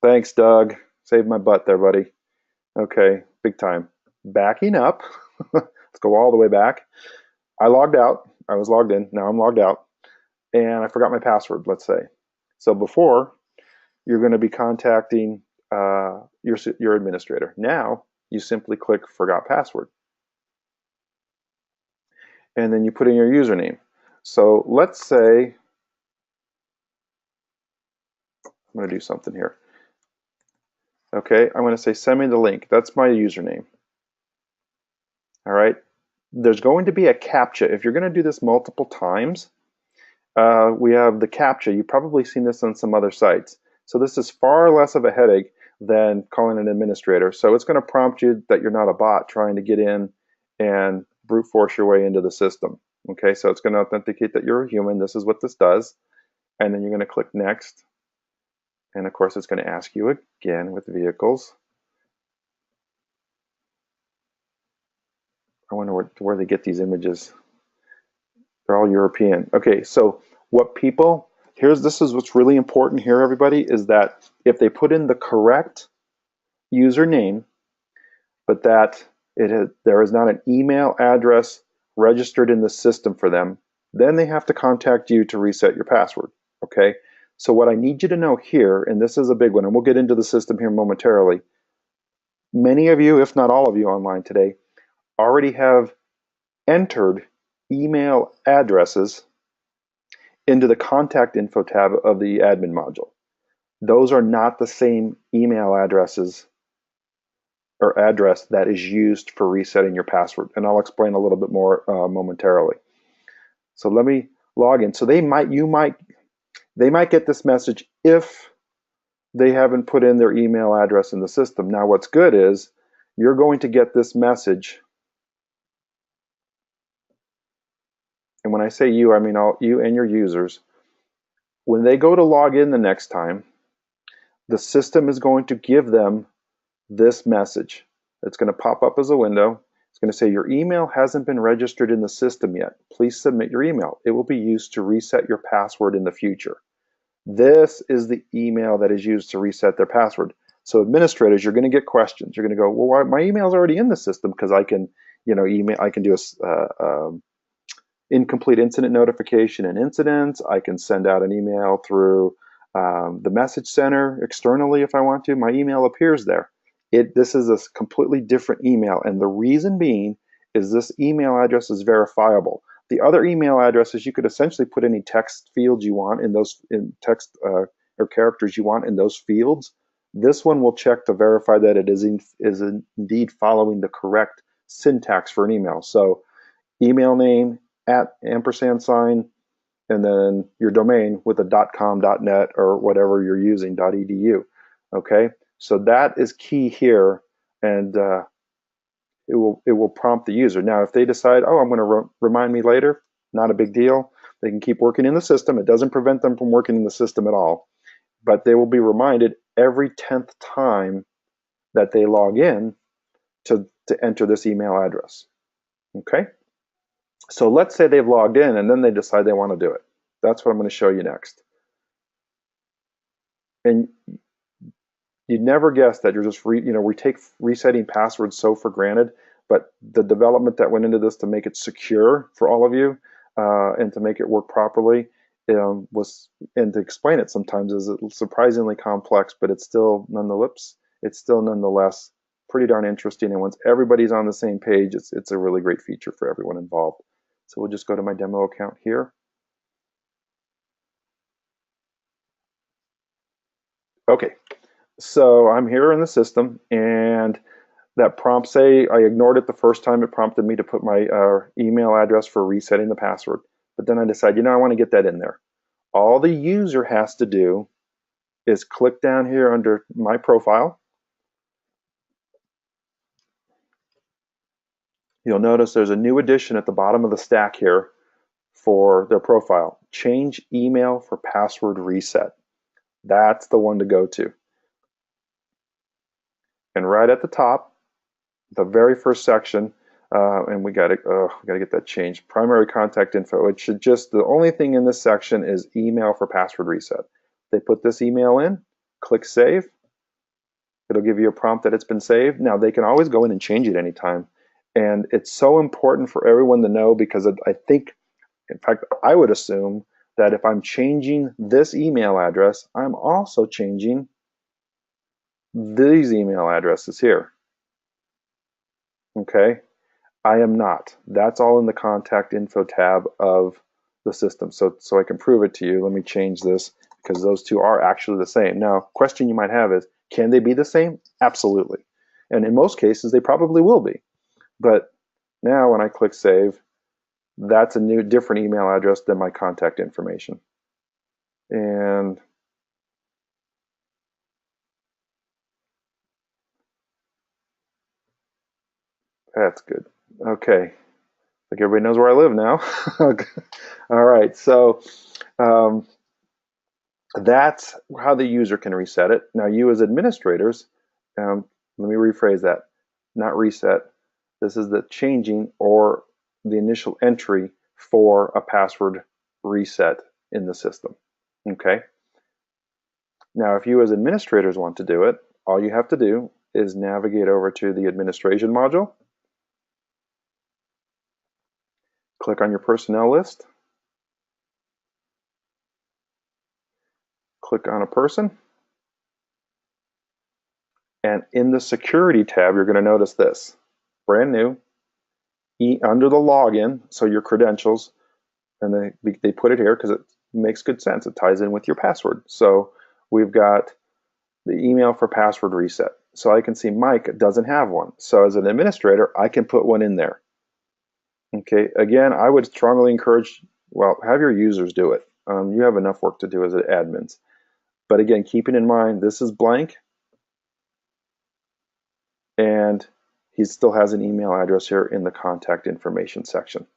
Thanks, Doug. Saved my butt there, buddy. Okay, big time. Backing up. Let's go all the way back. I logged out. I was logged in. Now I'm logged out. And I forgot my password, let's say. So before, you're going to be contacting your administrator. Now, you simply click Forgot Password. And then you put in your username. So let's say, I'm going to do something here. Okay, I'm going to say send me the link. That's my username. All right. There's going to be a CAPTCHA. If you're going to do this multiple times, we have the CAPTCHA. You've probably seen this on some other sites. So this is far less of a headache than calling an administrator. So it's going to prompt you that you're not a bot trying to get in and brute force your way into the system. Okay, so it's going to authenticate that you're a human. This is what this does. And then you're going to click next. And of course, it's going to ask you again with vehicles. I wonder where they get these images. They're all European. Okay, so what people, this is what's really important here, everybody, is that if they put in the correct username, but that there is not an email address registered in the system for them, then they have to contact you to reset your password. Okay, so what I need you to know here, and this is a big one, and we'll get into the system here momentarily. Many of you, if not all of you online today, already have entered email addresses into the contact info tab of the admin module. Those are not the same email addresses or address that is used for resetting your password, and I'll explain a little bit more momentarily. So let me log in. So they might get this message if they haven't put in their email address in the system. Now what's good is you're going to get this message, and when I say you, I mean all you and your users. When they go to log in the next time, the system is going to give them this message. It's going to pop up as a window. It's going to say your email hasn't been registered in the system yet. Please submit your email. It will be used to reset your password in the future. This is the email that is used to reset their password. So administrators, you're going to get questions. You're going to go, well, my email's already in the system because I can, I can do a incomplete incident notification and incidents. I can send out an email through the message center externally if I want to. My email appears there. This is a completely different email, and the reason being is this email address is verifiable. The other email addresses, you could essentially put any text fields you want in text or characters you want in those fields. This one will check to verify that it is indeed following the correct syntax for an email. So email name at ampersand sign, and then your domain with a .com, .net, or whatever you're using, .edu. Okay, so that is key here, and it will prompt the user. Now, if they decide, oh, I'm going to remind me later, not a big deal. They can keep working in the system. It doesn't prevent them from working in the system at all, but they will be reminded every 10th time that they log in to enter this email address. Okay. So let's say they've logged in and then they decide they want to do it. That's what I'm going to show you next. And you'd never guess that you're just, we take resetting passwords so for granted, but the development that went into this to make it secure for all of you and to make it work properly and to explain it sometimes is surprisingly complex, but it's still nonetheless pretty darn interesting. And once everybody's on the same page, it's a really great feature for everyone involved. So we'll just go to my demo account here. Okay, so I'm here in the system, and that prompt, say I ignored it the first time, it prompted me to put my email address for resetting the password. But then I decide, I want to get that in there. All the user has to do is click down here under my profile. You'll notice there's a new addition at the bottom of the stack here for their profile. Change email for password reset. That's the one to go to. And right at the top, the very first section, And we got to get that changed. Primary contact info. It should just, the only thing in this section is email for password reset. They put this email in, click save. It'll give you a prompt that it's been saved. Now they can always go in and change it anytime. And it's so important for everyone to know, because I think, in fact, I would assume that if I'm changing this email address, I'm also changing these email addresses here. Okay? I am not. That's all in the contact info tab of the system. So I can prove it to you. Let me change this, because those two are actually the same. Now, question you might have is, can they be the same? Absolutely. And in most cases, they probably will be. But now when I click save, that's a new, different email address than my contact information. And that's good. Okay. Like everybody knows where I live now. All right. So that's how the user can reset it. Now, you as administrators, let me rephrase that. Not reset. This is the changing or the initial entry for a password reset in the system. Okay. Now, if you as administrators want to do it, all you have to do is navigate over to the administration module. Click on your personnel list. Click on a person. And in the security tab, you're going to notice this. Brand new. Under the login, so your credentials, and they put it here because it makes good sense. It ties in with your password. So we've got the email for password reset. So I can see Mike doesn't have one. So as an administrator, I can put one in there. Okay, again, I would strongly encourage, well, have your users do it. You have enough work to do as admins. But again, keeping in mind, this is blank, and he still has an email address here in the contact information section.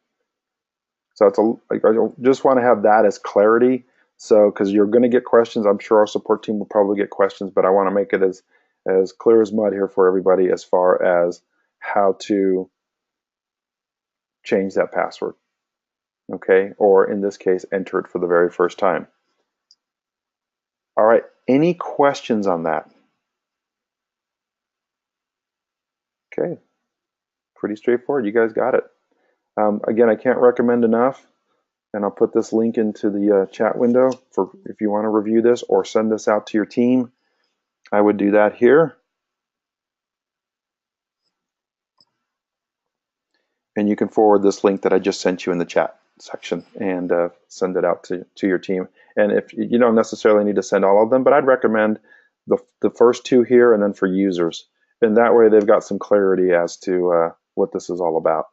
So I just want to have that as clarity. So, because you're going to get questions, I'm sure our support team will probably get questions, but I want to make it as clear as mud here for everybody as far as how to change that password. Okay, or in this case, enter it for the very first time. All right, any questions on that? Okay, pretty straightforward. You guys got it. Again, I can't recommend enough, and I'll put this link into the chat window for if you want to review this or send this out to your team. I would do that here. And you can forward this link that I just sent you in the chat section and send it out to your team. And if you don't necessarily need to send all of them, but I'd recommend the first two here, and then for users. And that way they've got some clarity as to what this is all about.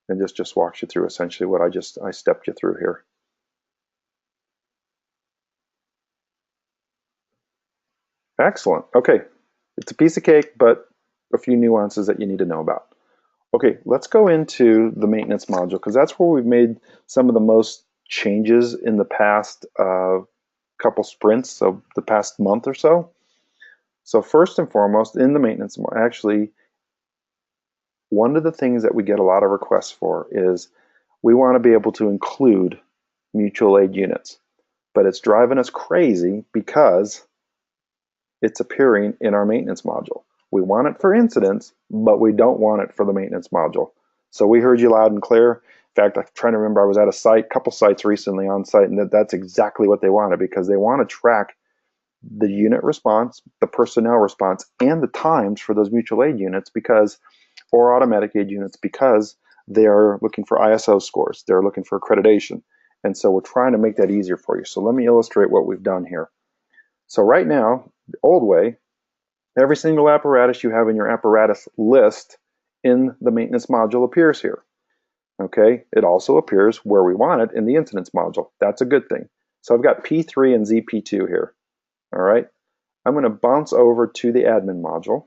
And just walks you through essentially what I stepped you through here. Excellent. Okay, it's a piece of cake, but a few nuances that you need to know about. Okay, let's go into the maintenance module, because that's where we've made some of the most changes in the past couple sprints, so the past month or so. So first and foremost, in the maintenance, actually, one of the things that we get a lot of requests for is we want to be able to include mutual aid units, but it's driving us crazy because it's appearing in our maintenance module. We want it for incidents, but we don't want it for the maintenance module. So we heard you loud and clear. In fact, I'm trying to remember, I was at a couple sites recently on site, and that's exactly what they wanted, because they want to track the unit response, the personnel response, and the times for those mutual aid units, or automatic aid units, because they are looking for ISO scores. They're looking for accreditation. And so we're trying to make that easier for you. So let me illustrate what we've done here. So right now, the old way, every single apparatus you have in your apparatus list in the maintenance module appears here. Okay, it also appears where we want it in the incidents module. That's a good thing. So I've got P3 and ZP2 here. All right, I'm going to bounce over to the admin module.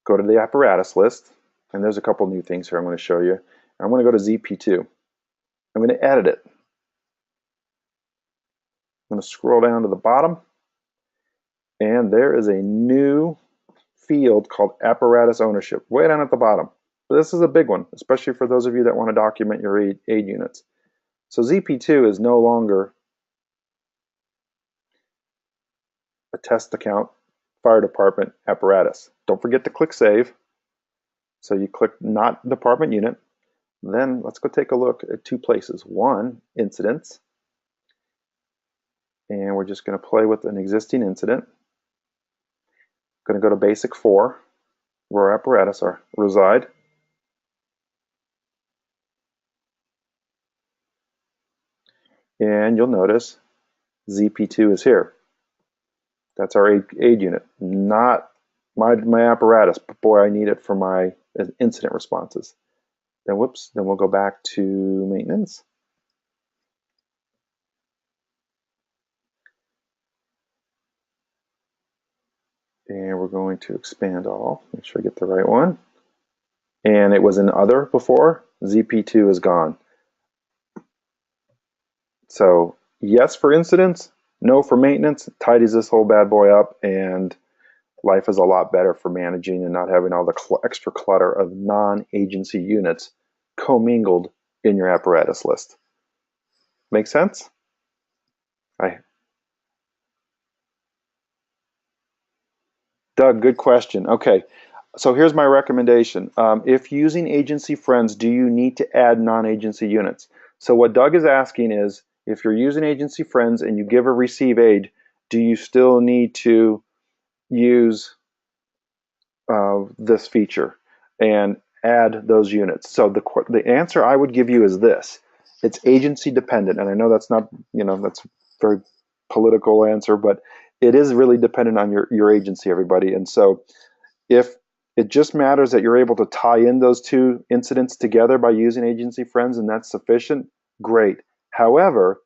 Go to the apparatus list, and there's a couple new things here I'm going to show you. I'm going to go to ZP2. I'm going to edit it. I'm going to scroll down to the bottom, and there is a new field called apparatus ownership way down at the bottom. This is a big one, especially for those of you that want to document your aid units. So ZP2 is no longer a test account fire department apparatus. Don't forget to click save. So you click not department unit. Then let's go take a look at two places. One, incidents. And we're just going to play with an existing incident. Going to go to basic 4, where our apparatus reside. And you'll notice ZP2 is here. That's our aid unit, not my apparatus, but boy, I need it for my incident responses. Then whoops, then we'll go back to maintenance. And we're going to expand all, make sure I get the right one. And it was in other before, ZP2 is gone. So yes for incidents, no for maintenance. It tidies this whole bad boy up, and life is a lot better for managing and not having all the extra clutter of non-agency units commingled in your apparatus list. Make sense? Doug, good question. Okay, so here's my recommendation. If using agency friends, do you need to add non-agency units? So what Doug is asking is, if you're using agency friends and you give or receive aid, do you still need to use this feature and add those units? So the answer I would give you is this: it's agency dependent, and I know that's not, that's a very political answer, but it is really dependent on your agency, everybody. And so if it just matters that you're able to tie in those two incidents together by using agency friends and that's sufficient, great. However,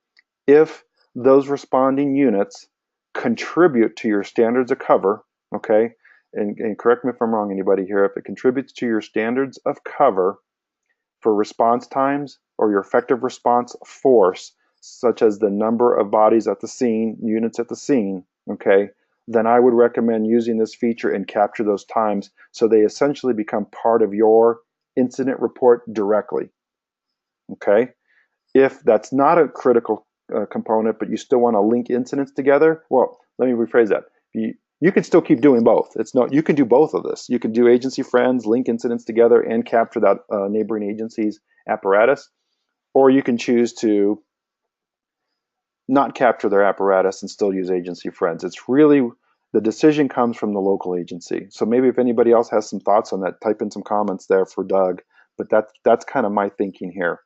if those responding units contribute to your standards of cover, okay, and correct me if I'm wrong, anybody here, if it contributes to your standards of cover for response times or your effective response force, such as the number of bodies at the scene, units at the scene, okay, then I would recommend using this feature and capture those times so they essentially become part of your incident report directly, okay? If that's not a critical component, but you still want to link incidents together, well, let me rephrase that. You can still keep doing both. You can do both of this. You can do agency friends, link incidents together, and capture that neighboring agency's apparatus, or you can choose to not capture their apparatus and still use agency friends. It's really, the decision comes from the local agency. So maybe if anybody else has some thoughts on that, type in some comments there for Doug. But that's kind of my thinking here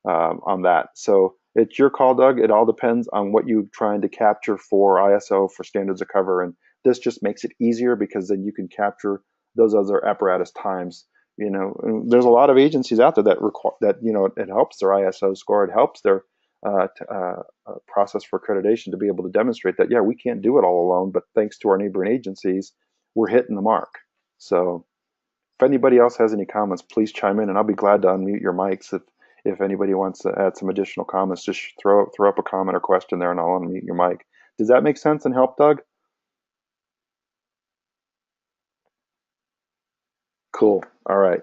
on that. So it's your call, Doug. It all depends on what you're trying to capture for ISO, for standards of cover, and this just makes it easier because then you can capture those other apparatus times. There's a lot of agencies out there that it helps their ISO score, it helps their process for accreditation to be able to demonstrate that, yeah, we can't do it all alone, but thanks to our neighboring agencies, we're hitting the mark. So if anybody else has any comments, please chime in, and I'll be glad to unmute your mics. If anybody wants to add some additional comments, just throw up a comment or question there, and I'll unmute your mic. Does that make sense and help, Doug? Cool. All right.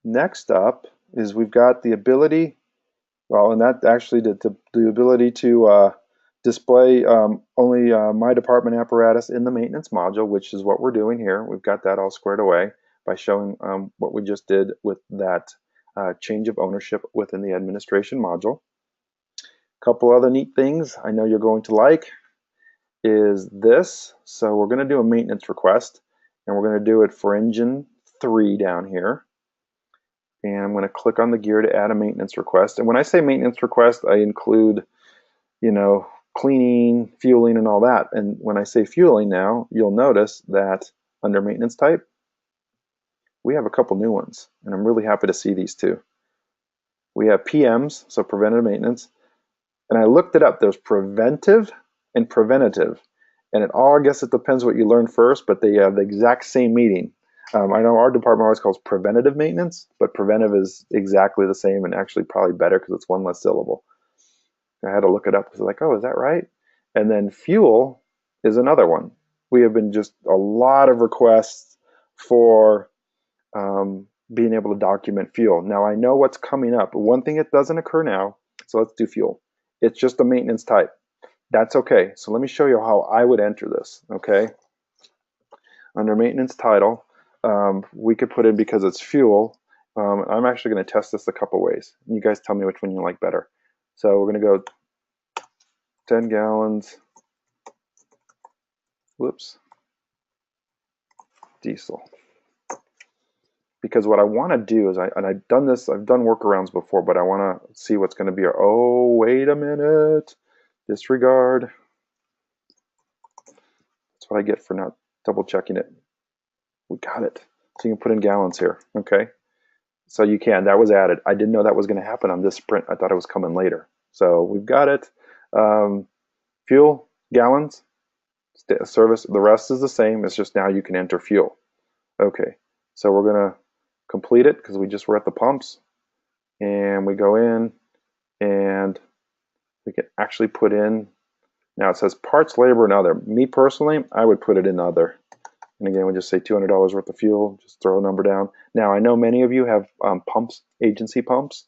Next up is we've got the ability, and that actually the ability to display only my department apparatus in the maintenance module, which is what we're doing here. We've got that all squared away by showing what we just did with that change of ownership within the administration module. A couple other neat things I know you're going to like is this. So we're going to do a maintenance request, and we're going to do it for engine 3 down here. And I'm going to click on the gear to add a maintenance request. And when I say maintenance request, I include, cleaning, fueling, and all that. And when I say fueling now, you'll notice that under maintenance type, we have a couple new ones. And I'm really happy to see these two. We have PMs, so preventative maintenance. And I looked it up. There's preventive and preventative. And I guess it depends what you learn first, but they have the exact same meaning. I know our department always calls preventative maintenance, but preventive is exactly the same and actually probably better because it's one less syllable. I had to look it up because like, oh, is that right? And then fuel is another one. We have been just a lot of requests for being able to document fuel. Now I know what's coming up. One thing that doesn't occur now, so let's do fuel. It's just a maintenance type. That's okay. So let me show you how I would enter this, okay? Under maintenance title, we could put in because it's fuel. I'm actually going to test this a couple ways. You guys tell me which one you like better. So we're going to go 10 gallons, whoops, diesel. Because what I want to do is, I've done this, I've done workarounds before, but I want to see what's going to be our, oh, wait a minute, disregard. That's what I get for not double checking it. We got it. So you can put in gallons here, okay? So you can, that was added. I didn't know that was going to happen on this sprint. I thought it was coming later. So we've got it. Fuel, gallons, service, the rest is the same. It's just now you can enter fuel. Okay, so we're going to complete it because we just were at the pumps. And we go in and we can actually put in, now it says parts, labor, and other. Me personally, I would put it in other. And again, we just say $200 worth of fuel, just throw a number down. Now, I know many of you have pumps, agency pumps.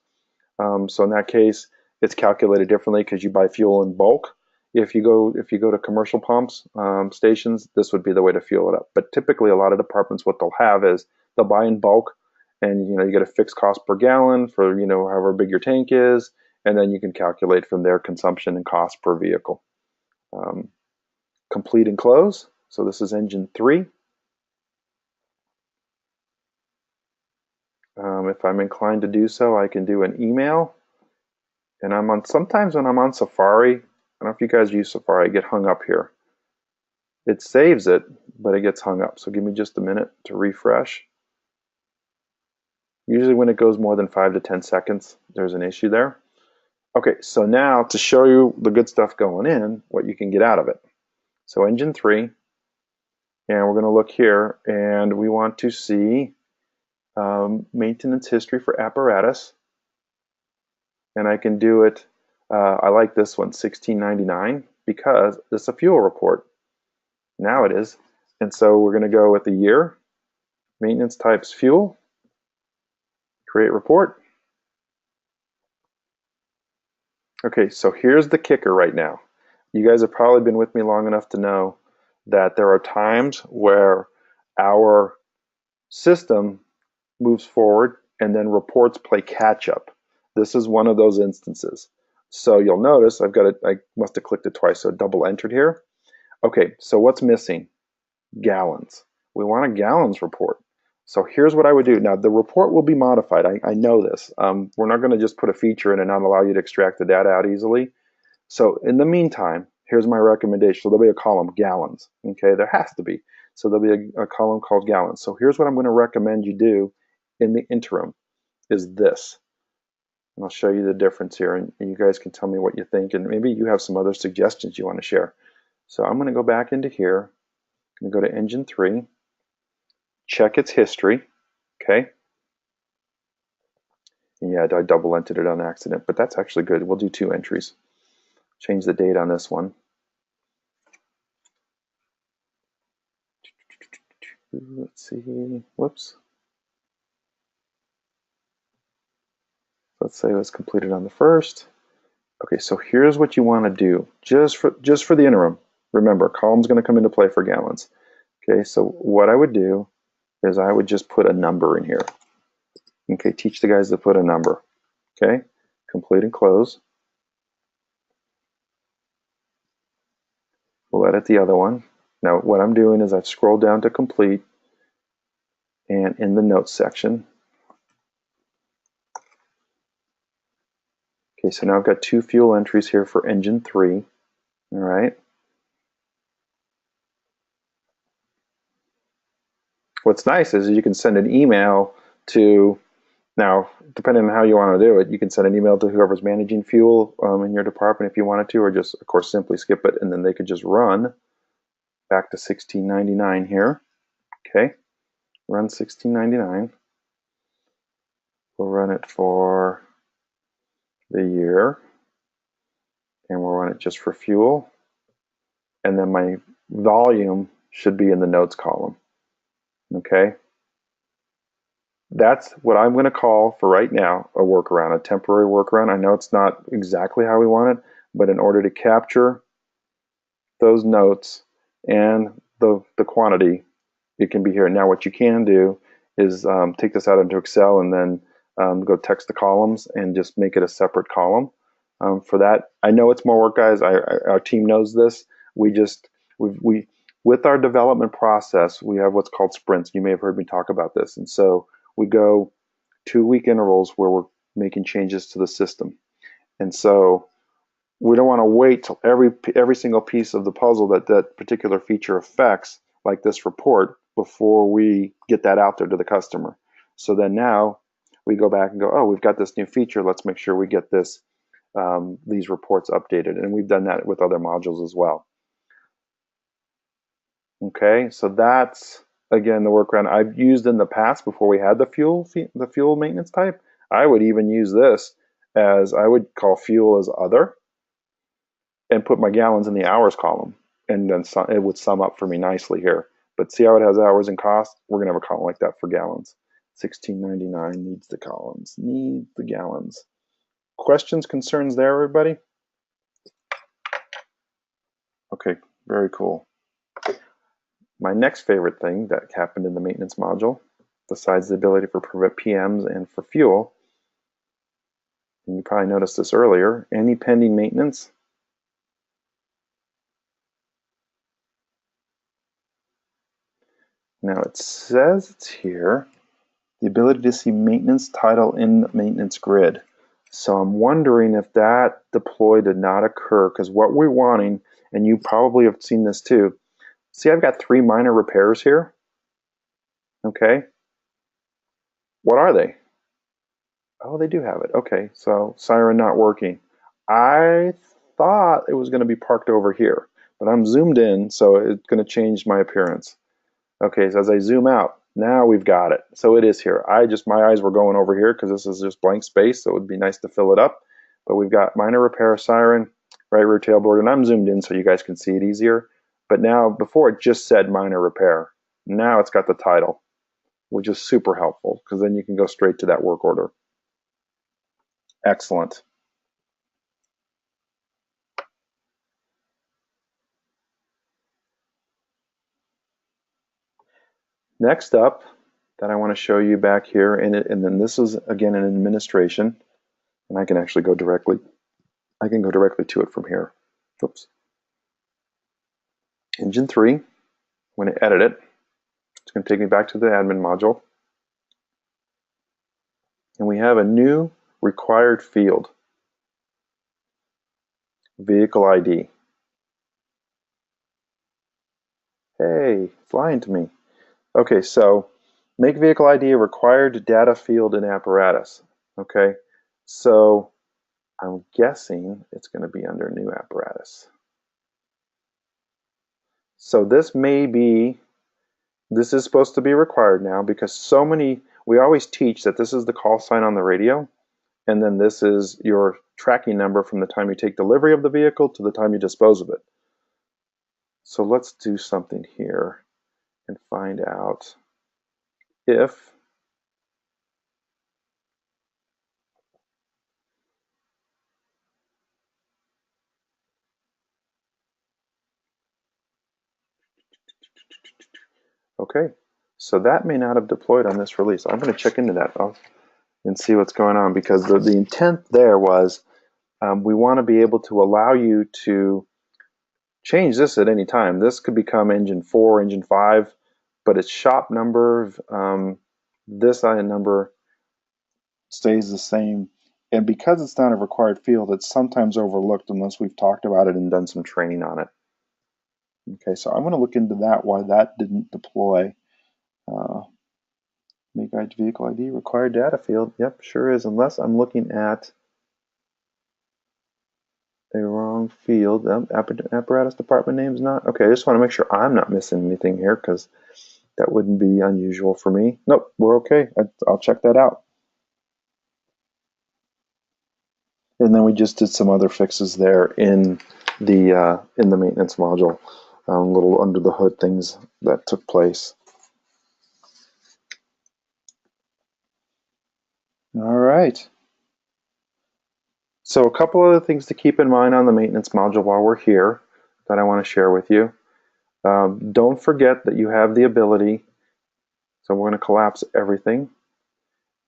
So in that case, it's calculated differently because you buy fuel in bulk. If you go to commercial pumps stations, this would be the way to fuel it up. But typically, a lot of departments, what they'll have is they'll buy in bulk, and you get a fixed cost per gallon for however big your tank is, and then you can calculate from their consumption and cost per vehicle. Complete and close. So this is engine 3. If I'm inclined to do so, I can do an email. And sometimes when I'm on Safari, I don't know if you guys use Safari, I get hung up here. It saves it, but it gets hung up. So give me just a minute to refresh. Usually when it goes more than 5 to 10 seconds, there's an issue there. Okay, so now to show you the good stuff going in, what you can get out of it. So engine 3, and we're going to look here, and we want to see maintenance history for apparatus. And I can do it, I like this one, $16.99, because it's a fuel report. Now it is. And so we're going to go with the year, maintenance types fuel, create report. Okay, so here's the kicker right now. You guys have probably been with me long enough to know that there are times where our system moves forward and then reports play catch up. This is one of those instances. So you'll notice I must have clicked it twice, so double entered here. Okay, so what's missing? Gallons. We want a gallons report. So here's what I would do. Now the report will be modified. I know this. We're not going to just put a feature in and not allow you to extract the data out easily. So in the meantime, here's my recommendation. So there'll be a column, gallons. Okay, there has to be. So there'll be a column called gallons. So here's what I'm going to recommend you do in the interim is this. And I'll show you the difference here, and you guys can tell me what you think, and maybe you have some other suggestions you want to share. So I'm going to go back into here. I'm going to go to engine 3, check its history, okay? And yeah, I double entered it on accident, but that's actually good. We'll do 2 entries. Change the date on this one. Let's see, whoops. Let's say it was completed on the 1st. Okay, so here's what you want to do, just for the interim. Remember, column's going to come into play for gallons. Okay, so what I would do is I would just put a number in here. Okay, teach the guys to put a number. Okay, complete and close. We'll edit the other one. Now what I'm doing is I've scrolled down to complete, and in the notes section. Okay, so now I've got 2 fuel entries here for engine 3. All right. What's nice is you can send an email to, now depending on how you want to do it, you can send an email to whoever's managing fuel in your department if you wanted to, or just of course simply skip it, and then they could just run back to $16.99 here. Okay, run 1699. We'll run it for the year, and we'll run it just for fuel. And then my volume should be in the notes column. Okay? That's what I'm going to call for right now a workaround, a temporary workaround. I know it's not exactly how we want it, but in order to capture those notes and the quantity, it can be here. Now what you can do is take this out into Excel and then go text the columns and just make it a separate column. For that, I know it's more work, guys. Our team knows this. We with our development process, we have what's called sprints. You may have heard me talk about this. And so we go 2-week intervals where we're making changes to the system. And so we don't want to wait till every single piece of the puzzle that particular feature affects, like this report, before we get that out there to the customer. So then now we go back and go, oh, we've got this new feature. Let's make sure we get this these reports updated. And we've done that with other modules as well. Okay, so that's, again, the workaround I've used in the past before we had the fuel maintenance type. I would even use this as, I would call fuel as other and put my gallons in the hours column, and then it would sum up for me nicely here. But see how it has hours and cost? We're gonna have a column like that for gallons. 1699 needs the columns, needs the gallons. Questions, concerns there, everybody? Okay, very cool. My next favorite thing that happened in the maintenance module, besides the ability for PMs and for fuel, and you probably noticed this earlier, any pending maintenance. Now it says it's here, the ability to see maintenance title in the maintenance grid. So I'm wondering if that deploy did not occur, because what we're wanting, and you probably have seen this too, see I've got 3 minor repairs here. Okay. What are they? Oh, they do have it. Okay, so siren not working. I thought it was going to be parked over here, but I'm zoomed in, so it's going to change my appearance. Okay, so as I zoom out, now we've got it. So it is here. My eyes were going over here because this is just blank space, so it would be nice to fill it up. But we've got minor repair, siren, right rear tailboard, and I'm zoomed in so you guys can see it easier. But now, before it just said minor repair. Now it's got the title, which is super helpful because then you can go straight to that work order. Excellent. Next up that I want to show you back here, and then this is again an administration, and I can actually go directly to it from here. Oops. Engine 3, when I edit it, it's going to take me back to the admin module. And we have a new required field, vehicle ID. Hey, it's lying to me. Okay, so make vehicle ID a required data field in apparatus. Okay, so I'm guessing it's going to be under new apparatus. So this is supposed to be required now because we always teach that this is the call sign on the radio, and then this is your tracking number from the time you take delivery of the vehicle to the time you dispose of it. So let's do something here and find out if okay, so that may not have deployed on this release. I'm going to check into that and see what's going on, because the intent there was we want to be able to allow you to change this at any time. This could become engine 4, engine 5, but its shop number, this item number stays the same. And because it's not a required field, it's sometimes overlooked unless we've talked about it and done some training on it. Okay, so I'm going to look into that, why that didn't deploy. Make vehicle ID required data field. Yep, sure is, unless I'm looking at a wrong field. Apparatus department name's not. Okay, I just want to make sure I'm not missing anything here, because That wouldn't be unusual for me. Nope, we're okay. I'll check that out. And then we just did some other fixes there in the maintenance module, little under the hood things that took place. All right. So a couple other things to keep in mind on the maintenance module while we're here that I want to share with you. Don't forget that you have the ability, so we're going to collapse everything.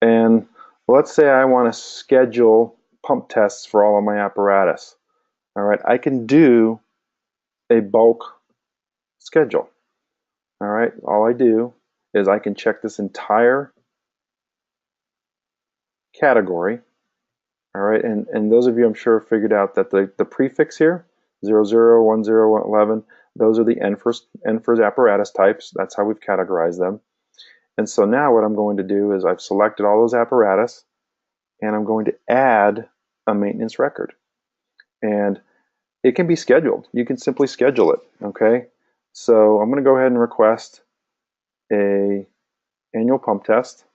And let's say I want to schedule pump tests for all of my apparatus. All right, I can do a bulk schedule. All right, all I do is I can check this entire category. All right, and those of you I'm sure have figured out that the prefix here, 00, 10, 11, those are the NFIRS apparatus types. That's how we've categorized them. And so now what I'm going to do is I've selected all those apparatus, and I'm going to add a maintenance record. And it can be scheduled. You can simply schedule it, okay? So I'm going to go ahead and request a annual pump test,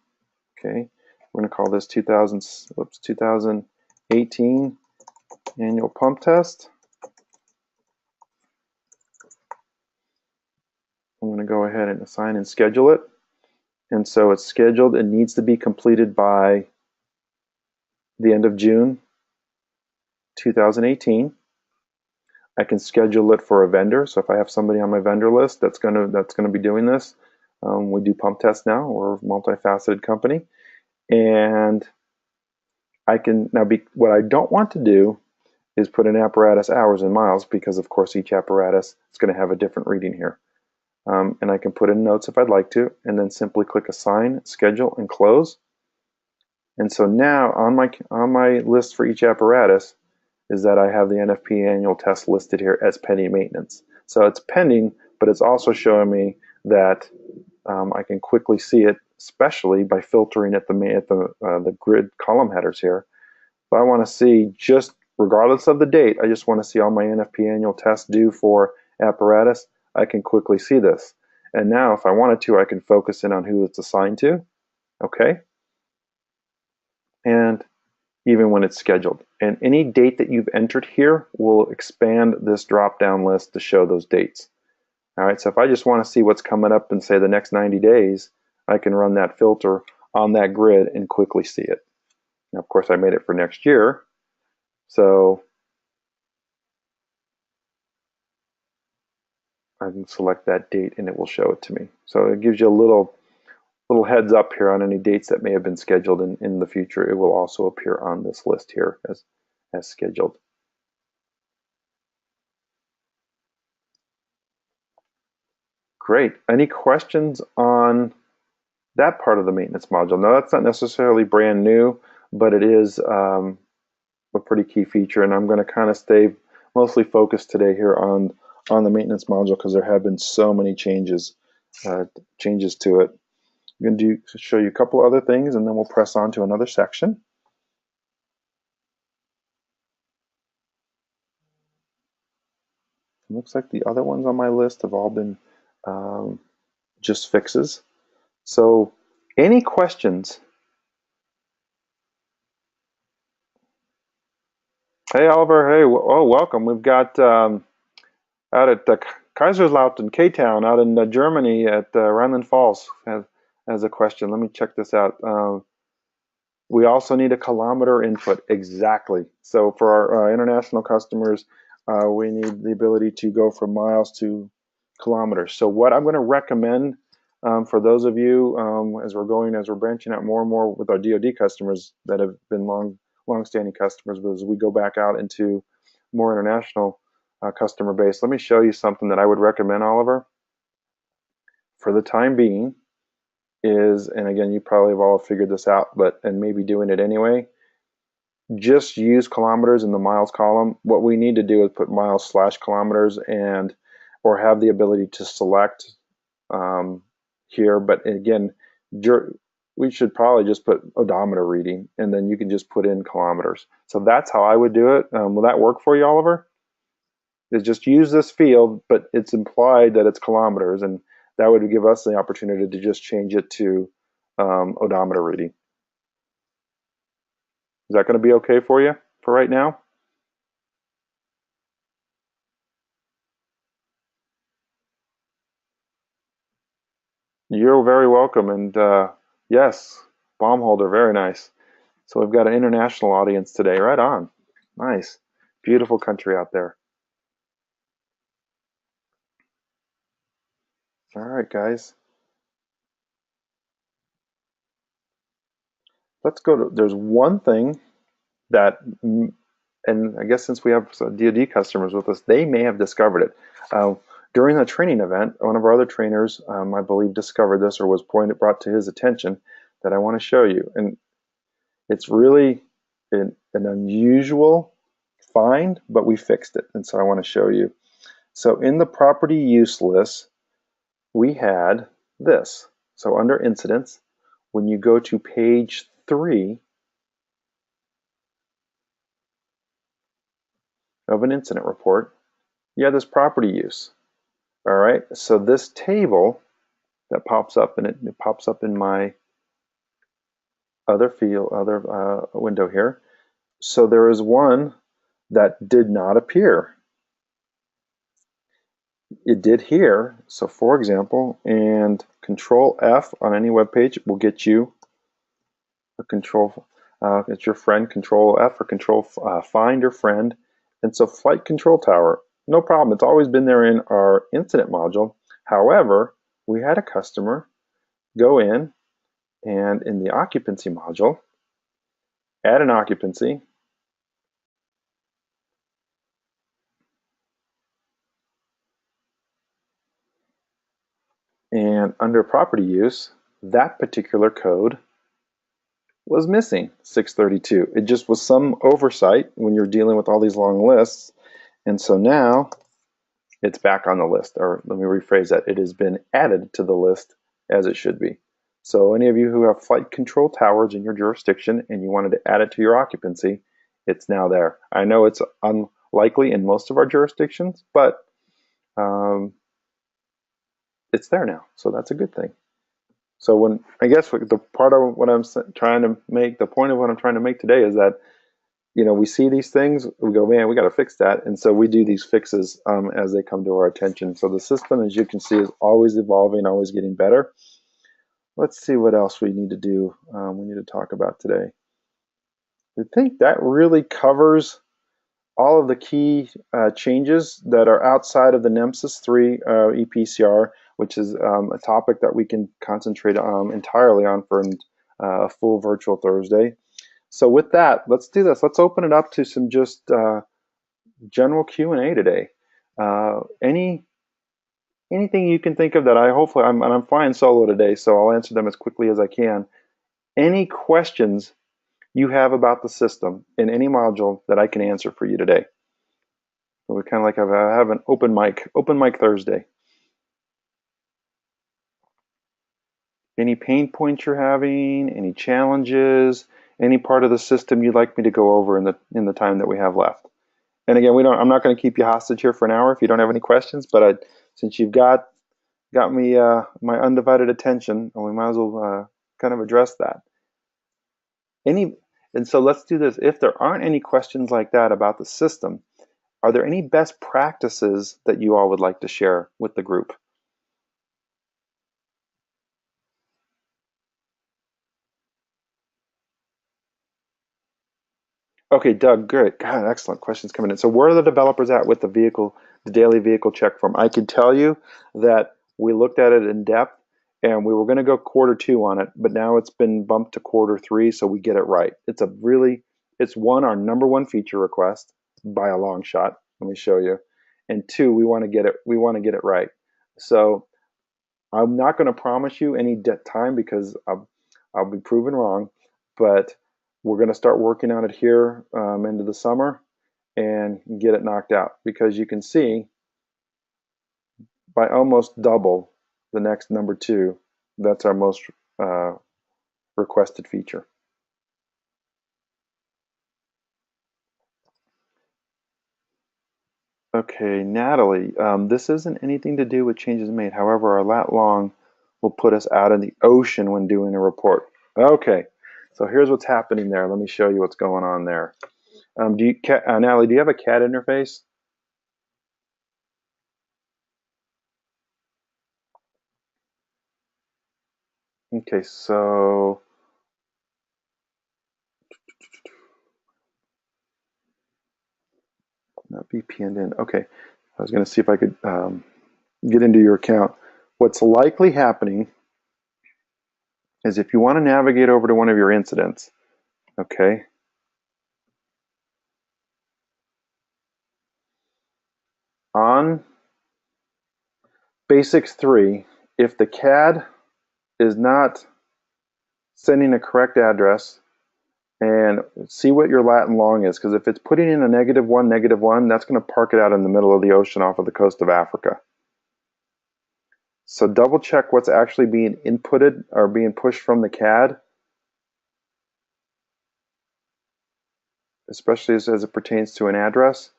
okay? We're going to call this 2018 annual pump test. I'm going to go ahead and assign and schedule it. And so it's scheduled. It needs to be completed by the end of June 2018. I can schedule it for a vendor. So if I have somebody on my vendor list that's going to be doing this, we do pump tests now. We're a multifaceted company, and I can now be. What I don't want to do is put in apparatus hours and miles, because of course each apparatus is going to have a different reading here. And I can put in notes if I'd like to, and then simply click assign, schedule, and close. And so now on my list for each apparatus is that I have the NFP annual test listed here as pending maintenance. So it's pending, but it's also showing me that I can quickly see it, especially by filtering at the grid column headers here. If I want to see, just regardless of the date, I just want to see all my NFP annual tests due for apparatus, I can quickly see this. And now if I wanted to, I can focus in on who it's assigned to, okay? And even when it's scheduled. And any date that you've entered here will expand this drop-down list to show those dates. All right, so if I just want to see what's coming up in, say, the next 90 days, I can run that filter on that grid and quickly see it. Now, of course, I made it for next year, so I can select that date and it will show it to me. So it gives you a little heads up here on any dates that may have been scheduled in the future. It will also appear on this list here as scheduled. Great. Any questions on that part of the maintenance module? Now, that's not necessarily brand new, but it is a pretty key feature, and I'm going to kind of stay mostly focused today here on the maintenance module because there have been so many changes to it. I'm going to show you a couple other things, and then we'll press on to another section. It looks like the other ones on my list have all been just fixes. So any questions? Hey, Oliver. Hey, welcome. We've got out at Kaiserslautern, K-Town, out in Germany at Rhineland Falls has a question. Let me check this out. We also need a kilometer input. Exactly. So for our international customers, we need the ability to go from miles to kilometers. So what I'm going to recommend for those of you as we're branching out more and more with our DoD customers that have been long-standing customers, but as we go back out into more international customer base, let me show you something that I would recommend, Oliver, for the time being is, and again, you probably have all figured this out, and maybe doing it anyway, just use kilometers in the miles column. What we need to do is put miles/kilometers or have the ability to select here, but again, we should probably just put odometer reading, and then you can just put in kilometers. So that's how I would do it. Will that work for you, Oliver? Is just use this field, but it's implied that it's kilometers, and that would give us the opportunity to just change it to odometer reading. Is that going to be okay for you for right now? You're very welcome. And yes, bomb holder, very nice. So we've got an international audience today. Right on. Nice. Beautiful country out there. All right, guys. Let's go to, there's one thing that, and I guess since we have DoD customers with us, they may have discovered it. During the training event, one of our other trainers, I believe, discovered this or was brought to his attention that I want to show you. And it's really an unusual find, but we fixed it. And so I want to show you. So in the property use list, we had this. So under incidents, when you go to page 3 of an incident report, you have this property use. All right, so this table that pops up, and it pops up in my other window here. So there is one that did not appear. It did here. So for example, and Control F on any web page will get you a control. It's your friend. Control F or Control find your friend. And so flight control tower, no problem. It's always been there in our incident module. However, we had a customer go in and in the occupancy module, add an occupancy. And under property use, that particular code was missing, 632. It just was some oversight when you're dealing with all these long lists. And so now it's back on the list, or let me rephrase that. It has been added to the list as it should be. So any of you who have flight control towers in your jurisdiction and you wanted to add it to your occupancy, it's now there. I know it's unlikely in most of our jurisdictions, but it's there now. So that's a good thing. So when I guess the part of what I'm trying to make, the point of what I'm trying to make today is that, you know, we see these things, we go, man, we got to fix that. And so we do these fixes as they come to our attention. So the system, as you can see, is always evolving, always getting better. Let's see what else we need to do. We need to talk about today. I think that really covers all of the key changes that are outside of the NEMSIS 3 EPCR, which is a topic that we can concentrate entirely on for a full virtual Thursday. So with that, let's do this. Let's open it up to some just general Q&A today. Anything you can think of that I'm flying solo today, so I'll answer them as quickly as I can. Any questions you have about the system in any module that I can answer for you today? So we kind of like have an open mic Thursday. Any pain points you're having, any challenges, any part of the system you'd like me to go over in the time that we have left? And again, I'm not going to keep you hostage here for an hour if you don't have any questions, but since you've got me my undivided attention, we might as well kind of address that. And so let's do this. If there aren't any questions like that about the system, are there any best practices that you all would like to share with the group? Okay, Doug, great. God, excellent questions coming in. So where are the developers at with the daily vehicle check form? I can tell you that we looked at it in depth and we were going to go Q2 on it, but now it's been bumped to Q3, so we get it right. It's our number one feature request by a long shot. Let me show you. And two, we want to get it right. So I'm not going to promise you any time because I'll be proven wrong, but we're going to start working on it here into the summer and get it knocked out, because you can see by almost double the next number 2, that's our most requested feature. Okay, Natalie, this isn't anything to do with changes made. However, our lat long will put us out in the ocean when doing a report. Okay, so here's what's happening there. Let me show you what's going on there. Natalie, do you have a CAD interface? Okay, so not VPN in. Okay, I was going to see if I could get into your account. What's likely happening is if you want to navigate over to one of your incidents, okay, on Basics 3, if the CAD is not sending a correct address, and see what your lat and long is, because if it's putting in a -1, that's going to park it out in the middle of the ocean off of the coast of Africa. So double check what's actually being inputted or being pushed from the CAD, especially as it pertains to an address.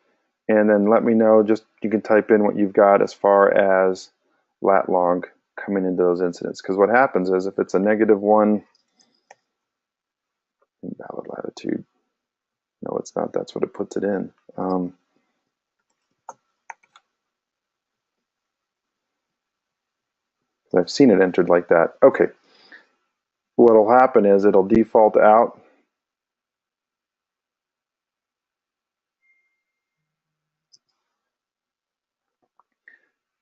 And then let me know, just you can type in what you've got as far as lat long coming into those incidents. Because what happens is if it's a -1, invalid latitude, no it's not, that's what it puts it in. I've seen it entered like that. Okay, what'll happen is it'll default out.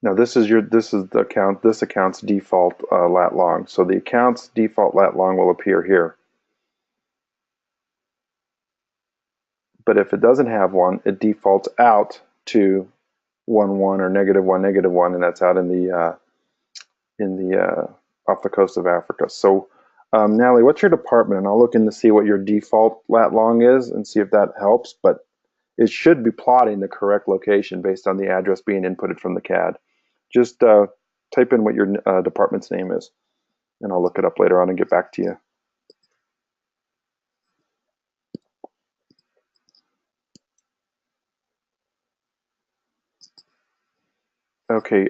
Now this is the account. This account's default lat long. So the account's default lat long will appear here. But if it doesn't have one, it defaults out to 1 1 or -1, and that's out in the off the coast of Africa. So Natalie, what's your department? And I'll look in to see what your default lat long is and see if that helps. But it should be plotting the correct location based on the address being inputted from the CAD. Just type in what your department's name is, and I'll look it up later on and get back to you. Okay,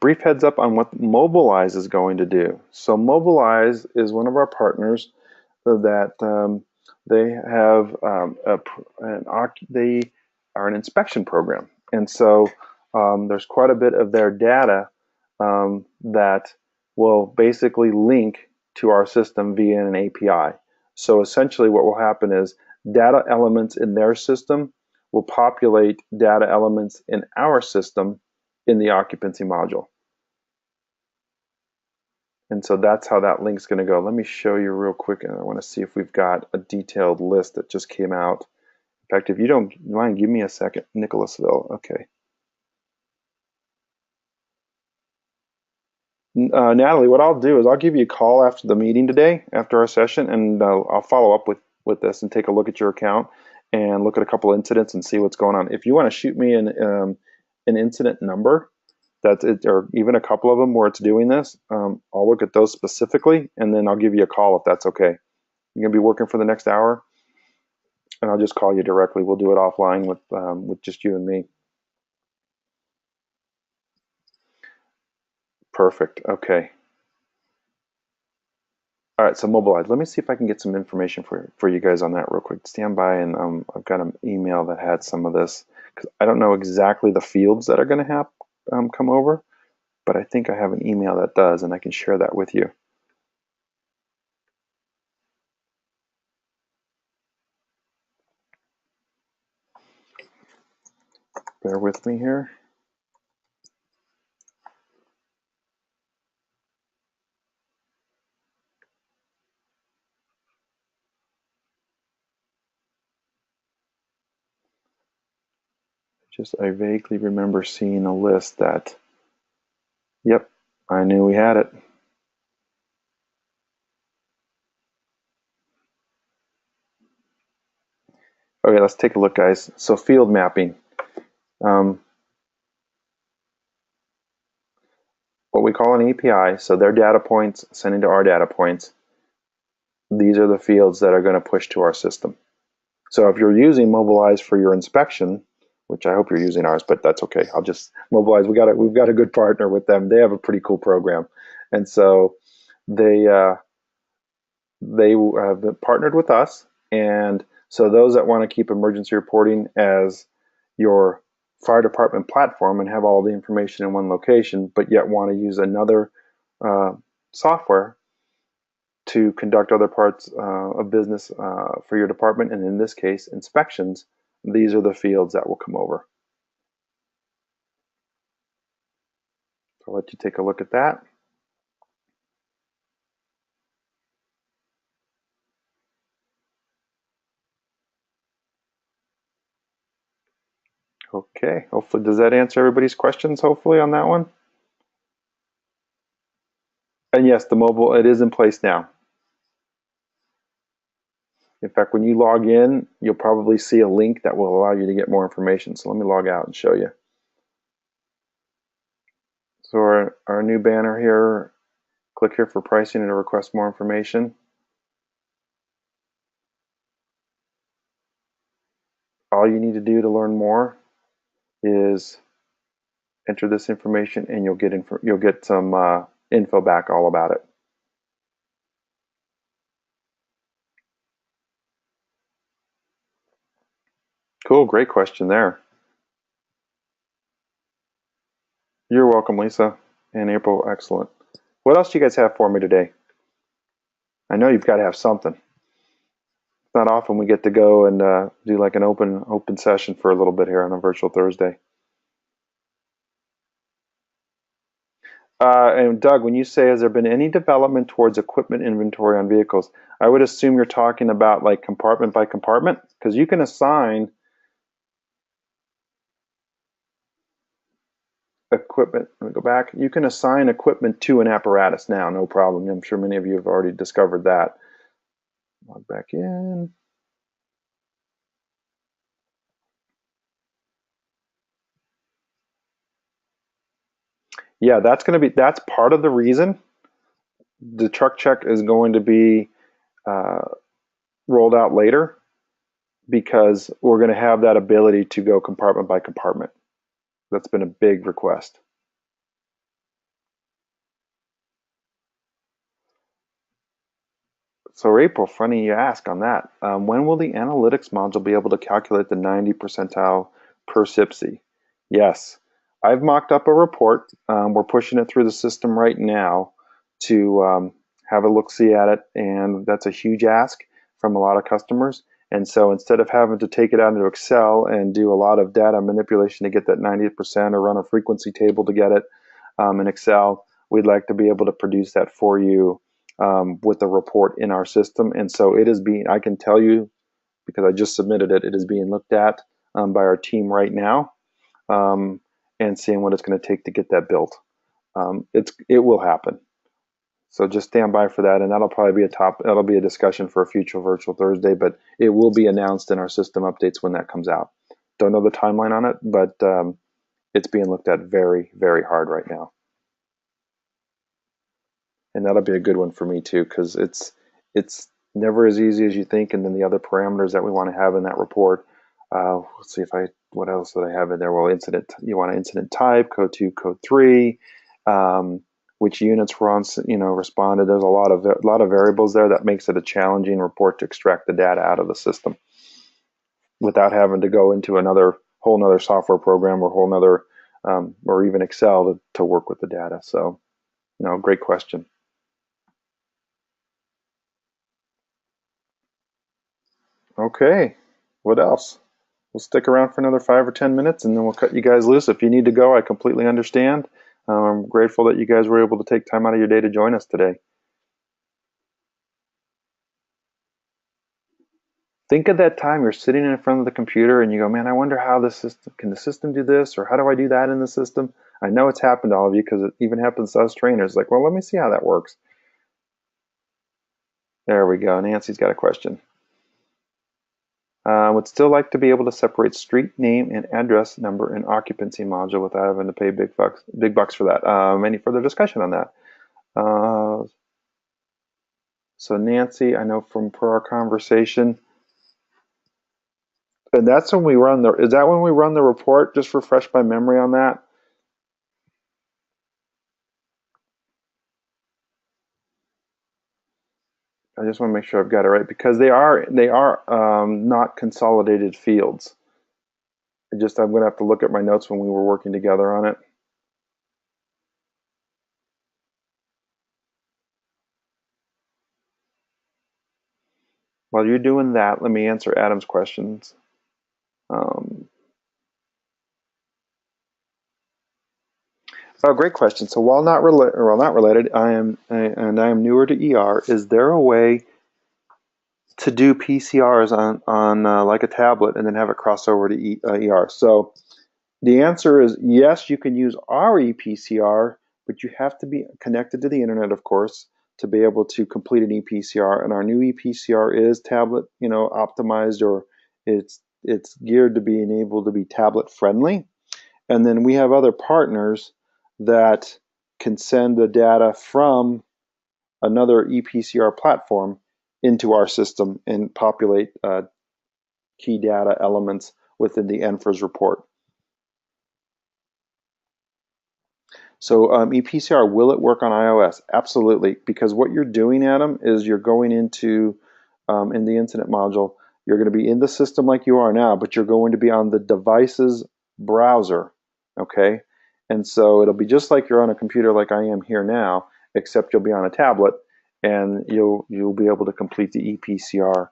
brief heads up on what Mobilize is going to do. So Mobilize is one of our partners that they have they are an inspection program, and so there's quite a bit of their data that will basically link to our system via an API. So essentially what will happen is data elements in their system will populate data elements in our system in the occupancy module. And so that's how that link's going to go. Let me show you real quick, and I want to see if we've got a detailed list that just came out. In fact, if you don't mind, give me a second. Nicholasville, okay. Natalie, what I'll do is I'll give you a call after the meeting today, after our session, and I'll follow up with this and take a look at your account and look at a couple incidents and see what's going on. If you want to shoot me an incident number, that's it, or even a couple of them where it's doing this, I'll look at those specifically, and then I'll give you a call if that's okay. You're gonna be working for the next hour, and I'll just call you directly. We'll do it offline with just you and me. Perfect. Okay. All right, so Mobilize. Let me see if I can get some information for you guys on that real quick. Stand by, and I've got an email that had some of this, because I don't know exactly the fields that are going to have come over, but I think I have an email that does, and I can share that with you. Bear with me here. I vaguely remember seeing a list that, yep, I knew we had it. Okay, let's take a look, guys. So field mapping. What we call an API, so their data points sending to our data points, these are the fields that are going to push to our system. So if you're using Mobilize for your inspection, which I hope you're using ours, but that's okay. I'll just mobilize. We've got a good partner with them. They have a pretty cool program, and so they they have been partnered with us. And so those that want to keep emergency reporting as your fire department platform and have all the information in one location, but yet want to use another software to conduct other parts of business for your department, and in this case, inspections, these are the fields that will come over. So I'll let you take a look at that. Okay, hopefully, does that answer everybody's questions, hopefully, on that one? And yes, the mobile, it is in place now. In fact, when you log in, you'll probably see a link that will allow you to get more information. So let me log out and show you. So our new banner here, click here for pricing and to request more information. All you need to do to learn more is enter this information, and you'll get some info back all about it. Cool, great question there. You're welcome, Lisa and April. Excellent. What else do you guys have for me today? I know you've got to have something. It's not often we get to go and do like an open session for a little bit here on a virtual Thursday. And Doug, when you say, has there been any development towards equipment inventory on vehicles? I would assume you're talking about like compartment by compartment, because you can assign equipment. Let me go back. You can assign equipment to an apparatus now, no problem. I'm sure many of you have already discovered that. Log back in. Yeah, that's part of the reason the truck check is going to be uh, rolled out later, because we're going to have that ability to go compartment by compartment. That's been a big request. So April, funny you ask on that. When will the analytics module be able to calculate the 90 percentile per SIPC? Yes, I've mocked up a report. We're pushing it through the system right now to have a look-see at it, and that's a huge ask from a lot of customers. And so instead of having to take it out into Excel and do a lot of data manipulation to get that 90% or run a frequency table to get it in Excel, we'd like to be able to produce that for you with a report in our system. And so it is being, I can tell you, because I just submitted it, it is being looked at by our team right now, and seeing what it's going to take to get that built. It will happen. So just stand by for that, and that'll be a discussion for a future virtual Thursday, but it will be announced in our system updates when that comes out. Don't know the timeline on it, but it's being looked at very, very hard right now. And that'll be a good one for me too, because it's never as easy as you think. And then the other parameters that we want to have in that report. Let's see what else did I have in there? Well, you want an incident type, code 2, code 3, which units were on, responded. There's a lot of variables there that makes it a challenging report to extract the data out of the system without having to go into whole nother software program or whole nother or even Excel to work with the data. So, great question. Okay, what else? We'll stick around for another 5 or 10 minutes, and then we'll cut you guys loose. If you need to go, I completely understand. I'm grateful that you guys were able to take time out of your day to join us today. Think of that time you're sitting in front of the computer and you go, man, I wonder how the system do this, or how do I do that in the system? I know it's happened to all of you because it even happens to us trainers. Like, well, let me see how that works. There we go. Nancy's got a question. Would still like to be able to separate street name and address number and occupancy module without having to pay big bucks for that. Any further discussion on that? So Nancy, I know from our conversation, And that's when we run is that when we run the report? Just refresh my memory on that. I just want to make sure I've got it right because they are not consolidated fields. I'm going to have to look at my notes when we were working together on it. While you're doing that, let me answer Adam's questions. Um, Great question. So while not related, I am newer to ER. Is there a way to do PCRs on like a tablet and then have it cross over to ER? So the answer is yes, you can use our ePCR, but you have to be connected to the internet, of course, to be able to complete an ePCR. And our new ePCR is tablet, optimized, or it's geared to being able to be tablet friendly. And then we have other partners that can send the data from another ePCR platform into our system and populate key data elements within the NFIRS report. So ePCR, will it work on iOS? Absolutely, because what you're doing, Adam, is you're going into, in the incident module, you're going to be in the system like you are now, but you're going to be on the device's browser, okay? And so it'll be just like you're on a computer like I am here now, except you'll be on a tablet, and you'll be able to complete the ePCR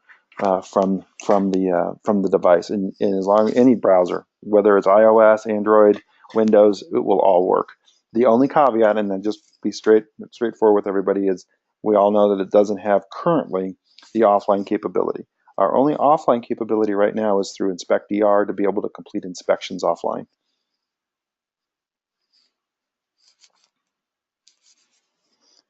from the device, and as long as any browser, whether it's iOS, Android, Windows, it will all work. The only caveat, and then just be straightforward with everybody, is we all know that it doesn't have currently the offline capability. Our only offline capability right now is through InspectER to be able to complete inspections offline.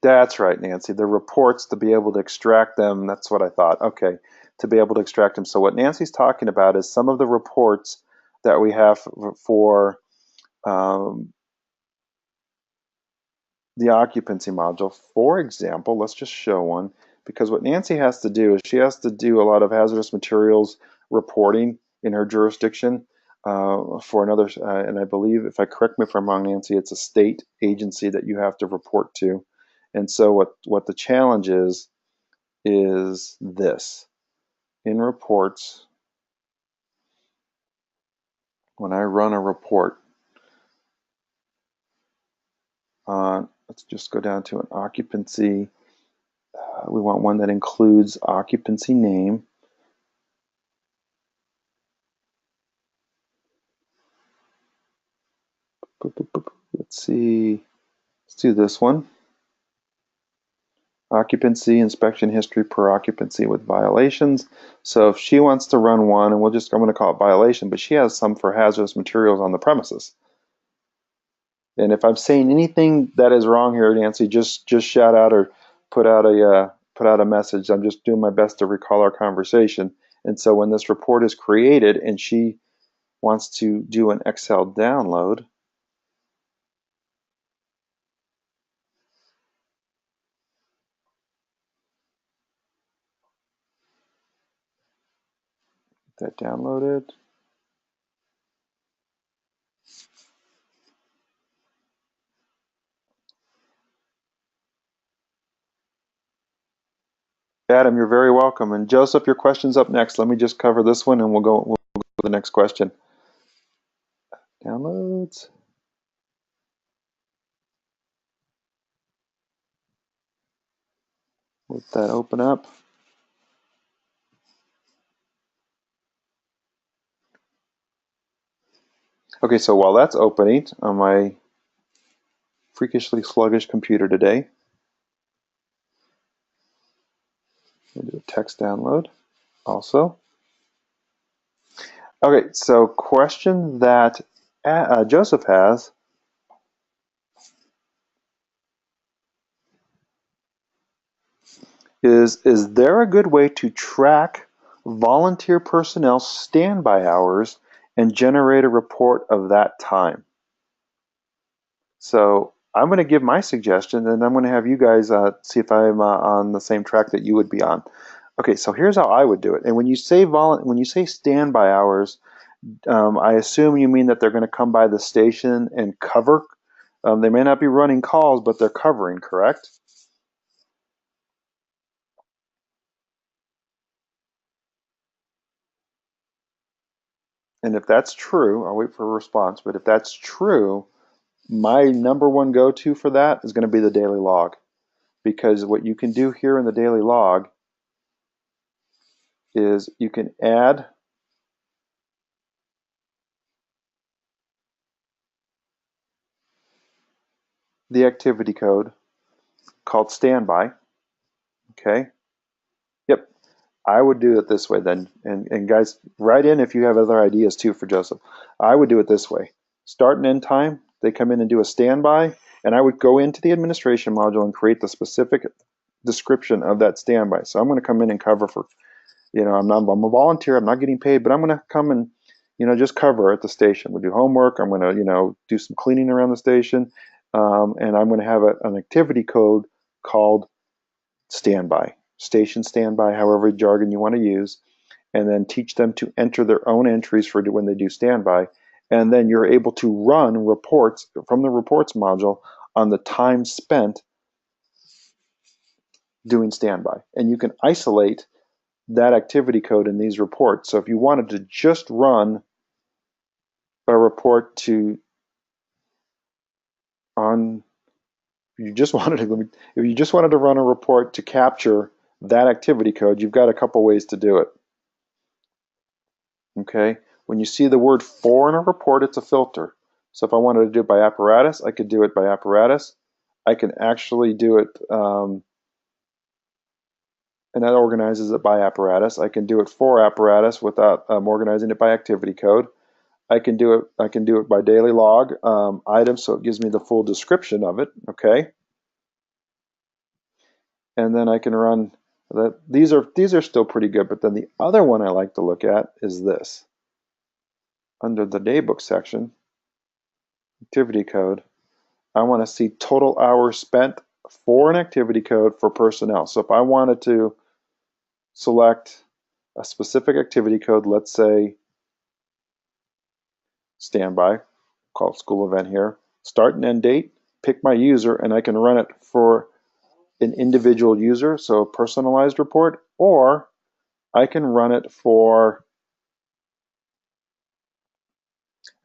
That's right, Nancy. The reports, to be able to extract them, that's what I thought. Okay, to be able to extract them. So what Nancy's talking about is some of the reports that we have for the occupancy module. For example, let's just show one, because what Nancy has to do is she has to do a lot of hazardous materials reporting in her jurisdiction for another, and I believe, if I correct me if I'm wrong, Nancy, it's a state agency that you have to report to. And so what the challenge is this. In reports, when I run a report on, let's just go down to an occupancy. We want one that includes occupancy name. Let's see. Let's do this one. Occupancy, inspection history per occupancy with violations. So if she wants to run one, and I'm going to call it violation, but she has some for hazardous materials on the premises. And if I'm saying anything that is wrong here, Nancy, just shout out or put out a message. I'm just doing my best to recall our conversation. And so when this report is created and she wants to do an Excel download, get that downloaded. Adam, you're very welcome. And Joseph, your question's up next. Let me just cover this one and we'll go to the next question. Downloads. Let that open up. Okay, so while that's opening on my freakishly sluggish computer today, we'll do a text download also. Okay, so question that Joseph has is there a good way to track volunteer personnel standby hours and generate a report of that time? So I'm going to give my suggestion, and I'm going to have you guys see if I'm on the same track that you would be on. Okay, so here's how I would do it. And when you say standby hours, I assume you mean that they're going to come by the station and cover. They may not be running calls, but they're covering, correct? And if that's true, I'll wait for a response. But if that's true, my number one go-to for that is going to be the daily log. Because what you can do here in the daily log is you can add the activity code called standby. Okay. Yep. I would do it this way then. And guys, write in if you have other ideas too for Joseph. I would do it this way. Start and end time, they come in and do a standby, and I would go into the administration module and create the specific description of that standby. So I'm going to come in and cover for, I'm a volunteer, I'm not getting paid, but I'm going to come and, just cover at the station. We'll do homework, I'm going to, do some cleaning around the station, and I'm going to have an activity code called standby, station standby, however jargon you want to use, and then teach them to enter their own entries for when they do standby. And then you're able to run reports from the reports module on the time spent doing standby. And you can isolate that activity code in these reports. So if you wanted to just run a report to on if you just wanted to if you just wanted to run a report to capture that activity code, you've got a couple ways to do it. Okay, when you see the word for in a report, it's a filter. So if I wanted to do it by apparatus, I could do it by apparatus. I can actually do it, and that organizes it by apparatus. I can do it for apparatus without organizing it by activity code. I can do it. I can do it by daily log item, so it gives me the full description of it. Okay, and then I can run that. These are still pretty good, but then the other one I like to look at is this under the daybook section, activity code. I want to see total hours spent for an activity code for personnel. So if I wanted to select a specific activity code, let's say standby, call it school event here, start and end date, pick my user, and I can run it for an individual user, so a personalized report, or I can run it for,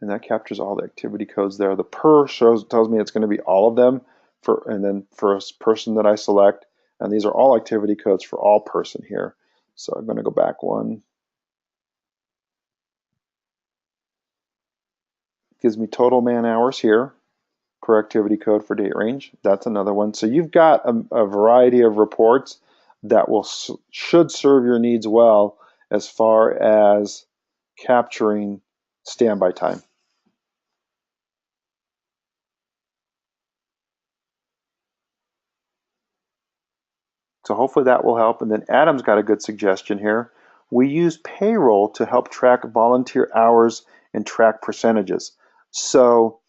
and that captures all the activity codes there. The per tells me it's going to be all of them, and then for a person that I select, and these are all activity codes for all person here. So I'm going to go back one. Gives me total man hours here per activity code for date range. That's another one. So you've got a variety of reports that should serve your needs well as far as capturing standby time. So hopefully that will help. And then Adam's got a good suggestion here. We use payroll to help track volunteer hours and track percentages. So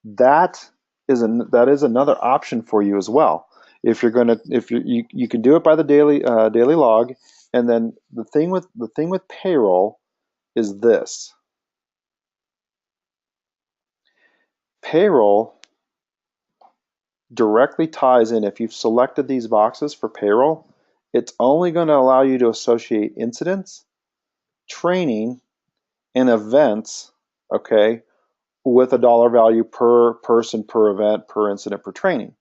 that is another option for you as well. If you're going to, if you can do it by the daily log, and then the thing with payroll is this. Payroll directly ties in. If you've selected these boxes for payroll, it's only going to allow you to associate incidents, training, and events, okay, with a dollar value per person, per event, per incident, per training.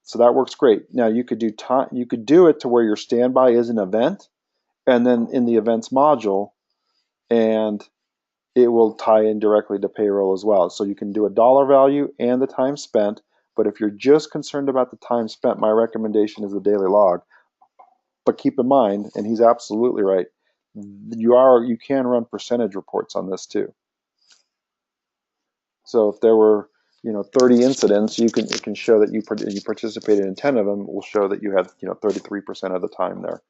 So that works great. Now you could do it to where your standby is an event, and then in the events module, and it will tie in directly to payroll as well. So you can do a dollar value and the time spent. But if you're just concerned about the time spent, my recommendation is the daily log. But keep in mind, and he's absolutely right, you can run percentage reports on this too. So if there were 30 incidents, it can show that you participated in 10 of them. It will show that you had 33% of the time there.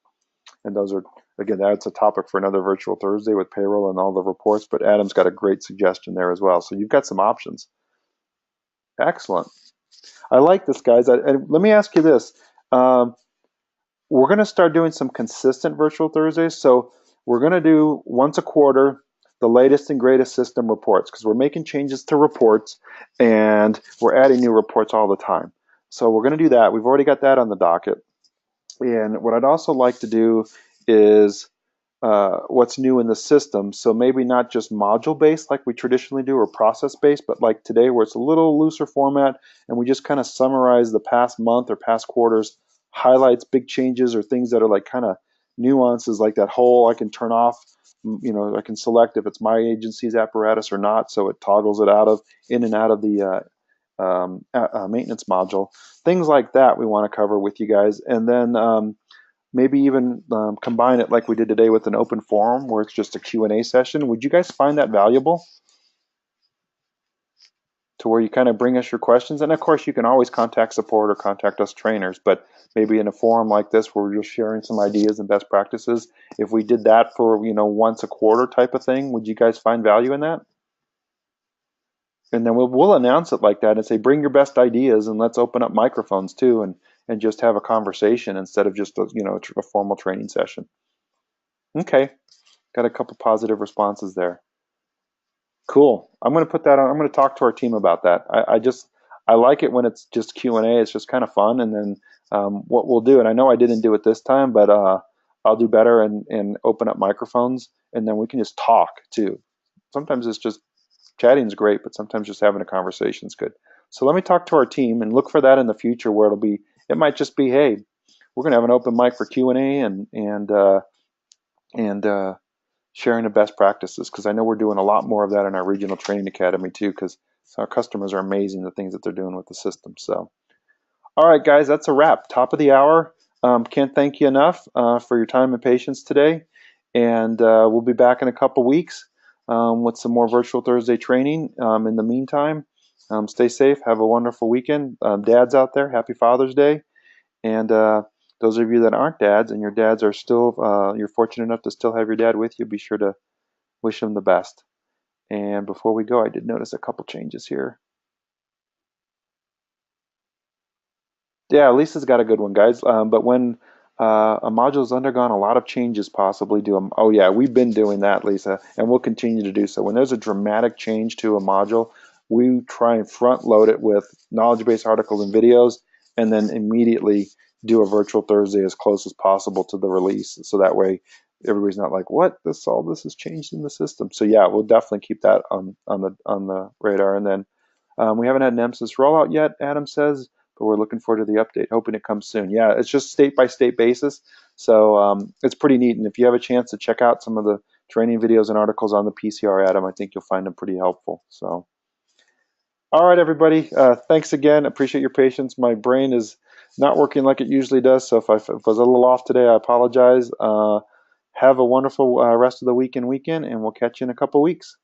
And those are, again, that's a topic for another virtual Thursday with payroll and all the reports. But Adam's got a great suggestion there as well. So you've got some options. Excellent. I like this, guys. And let me ask you this. we're going to start doing some consistent virtual Thursdays. So we're going to do once a quarter the latest and greatest system reports, because we're making changes to reports and we're adding new reports all the time. So we're going to do that. We've already got that on the docket. And what I'd also like to do is what's new in the system. So maybe not just module based like we traditionally do, or process based, but like today where it's a little looser format and we just kind of summarize the past month or past quarters, highlights, big changes, or things that are like kind of nuances, like that whole I can turn off, I can select if it's my agency's apparatus or not, so it toggles it out of in and out of the maintenance module. Things like that we want to cover with you guys. And then maybe even combine it like we did today with an open forum where it's just a Q&A session. Would you guys find that valuable? To where you kind of bring us your questions. And of course, you can always contact support or contact us trainers, but maybe in a forum like this where we're just sharing some ideas and best practices, if we did that for, once a quarter type of thing, would you guys find value in that? And then we'll announce it like that and say, bring your best ideas and let's open up microphones too, and just have a conversation instead of just a formal training session. Okay, got a couple positive responses there. Cool. I'm going to put that on. I'm going to talk to our team about that. I like it when it's just Q&A. It's just kind of fun. And then what we'll do, and I know I didn't do it this time, but I'll do better and open up microphones, and then we can just talk too. Sometimes it's just chatting is great, but sometimes just having a conversation is good. So let me talk to our team and look for that in the future where it might just be, hey, we're going to have an open mic for Q&A and sharing the best practices, because I know we're doing a lot more of that in our regional training academy too, because our customers are amazing, the things that they're doing with the system. So, all right, guys, that's a wrap. Top of the hour. Can't thank you enough for your time and patience today. And we'll be back in a couple weeks with some more Virtual Thursday training. In the meantime, stay safe. Have a wonderful weekend. Dads out there, happy Father's Day. And those of you that aren't dads and your dads are still, you're fortunate enough to still have your dad with you, be sure to wish him the best. And before we go, I did notice a couple changes here. Yeah, Lisa's got a good one, guys. But when a module's undergone a lot of changes, possibly do them. Oh yeah, we've been doing that, Lisa, and we'll continue to do so. When there's a dramatic change to a module, we try and front load it with knowledge base articles and videos, and then immediately do a virtual Thursday as close as possible to the release, so that way everybody's not like, what, all this has changed in the system. So yeah, we'll definitely keep that on the radar. And then we haven't had an MSIS rollout yet, Adam says, but we're looking forward to the update, hoping it comes soon. Yeah, it's just state by state basis, so it's pretty neat. And if you have a chance to check out some of the training videos and articles on the PCR, Adam, I think you'll find them pretty helpful. So, all right, everybody, thanks again. Appreciate your patience. My brain is not working like it usually does, so if I was a little off today, I apologize. Have a wonderful rest of the week and weekend, and we'll catch you in a couple weeks.